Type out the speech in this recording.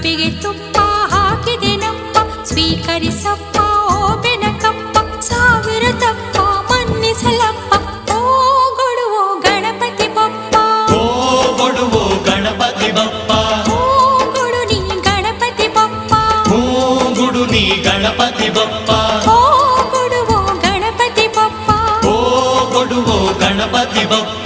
ಕಪ್ಪಿಗೆ ತುಪ್ಪ ಹಾಕಿದೆನಪ್ಪ, ಸ್ವೀಕರಿಸಪ್ಪ ಓ ಬೆನಕಪ್ಪ, ಸಾವಿರ ತಪ್ಪ ಮನ್ನಿಸಲಪ್ಪ, ಓ ಕೊಡುವೋ ಗಣಪತಿ ಬಪ್ಪ, ಓ ಕೊಡುವೋ ಗಣಪತಿ ಬಪ್ಪ, ಓ ಕೊಡು ನೀ ಗಣಪತಿ ಬಪ್ಪ, ಓ ಗುಡು ನೀ ಗಣಪತಿ ಬಪ್ಪ, ಓ ಕೊಡುವೋ ಗಣಪತಿ ಬಪ್ಪ, ಓ ಕೊಡುವೋ ಗಣಪತಿ ಬಪ್ಪ.